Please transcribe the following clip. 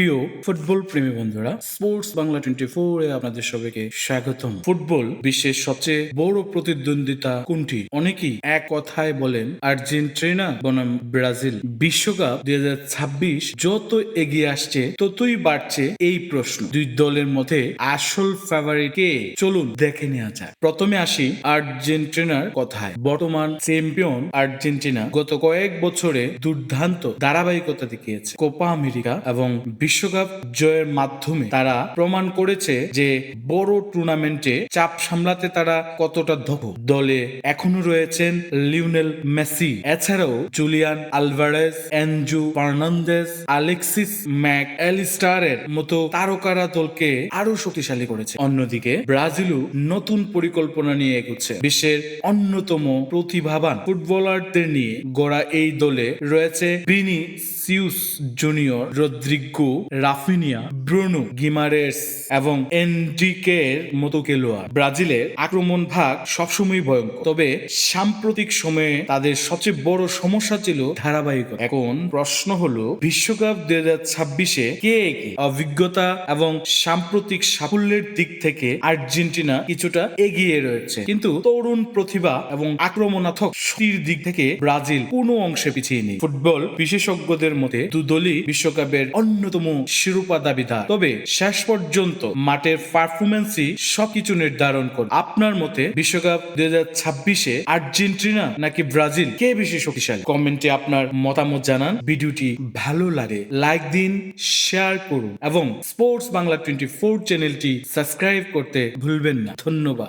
প্রিয় ফুটবল প্রেমী বন্ধুরা, স্পোর্টস বাংলা 24 এ আপনাদের সবাইকে স্বাগতম। ফুটবল বিশ্বের সবচেয়ে বড় প্রতিদ্বন্দ্বিতা কোনটি? অনেকেই এক কথায় বলেন আর্জেন্টিনা বনাম ব্রাজিল। বিশ্বকাপ 2026 যত এগিয়ে আসছে ততই বাড়ছে এই প্রশ্ন, দুই দলের মধ্যে আসল ফেভারিট কে? চলুন দেখে নেওয়া যায়। প্রথমে আসি আর্জেন্টিনার কথায়। বর্তমান চ্যাম্পিয়ন আর্জেন্টিনা গত কয়েক বছরে দুর্দান্ত ধারাবাহিকতা দেখিয়েছে। কোপা আমেরিকা এবং বিশ্বকাপ জয়ের মাধ্যমে তারা প্রমাণ করেছে যে বড় টুর্নামেন্টে চাপ সামলাতে তারা কতটা দক্ষ। দলে এখনো রয়েছেন লিওনেল মেসি, এছাড়াও Julian Alvarez, Enzo Fernandez, Alexis Mac অ্যালিস্টারের মতো তারকারা দলকে আরো শক্তিশালী করেছে। অন্যদিকে ব্রাজিলও নতুন পরিকল্পনা নিয়ে এগোচ্ছে। বিশ্বের অন্যতম প্রতিভাবান ফুটবলারদের নিয়ে গড়া এই দলে রয়েছে Vinicius Junior, Rodrygo, Raphinha, Bruno Guimaraes এবং এনরিকের মতো খেলোয়াড়। ব্রাজিলের আক্রমণ ভাগ সবসময় ভয়ঙ্কর, তবে সাম্প্রতিক সময়ে তাদের সবচেয়ে বড় সমস্যা ছিল ধারাবাহিকতা। এখন প্রশ্ন হলো, বিশ্বকাপ 2026-এ কে এগিয়ে? অভিজ্ঞতা এবং সাম্প্রতিক সাফল্যের দিক থেকে আর্জেন্টিনা কিছুটা এগিয়ে রয়েছে, কিন্তু তরুণ প্রতিভা এবং আক্রমণাত্মক শক্তির দিক থেকে ব্রাজিল কোনো অংশে পিছিয়ে নেই। ফুটবল বিশেষজ্ঞদের মতে দুদলই বিশ্বকাপের অন্যতম শিরোপা দাবিদার, তবে শেষ পর্যন্ত মাঠের পারফরমেন্সই সবকিছু নির্ধারণ করে। আপনার মতে বিশ্বকাপ 2026-এ আর্জেন্টিনা নাকি ব্রাজিল, কে বেশি শক্তিশালী? কমেন্টে আপনার মতামত জানান। ভিডিওটি ভালো লাগে লাইক দিন, শেয়ার করুন এবং স্পোর্টস বাংলা 24 চ্যানেলটি সাবস্ক্রাইব করতে ভুলবেন না। ধন্যবাদ।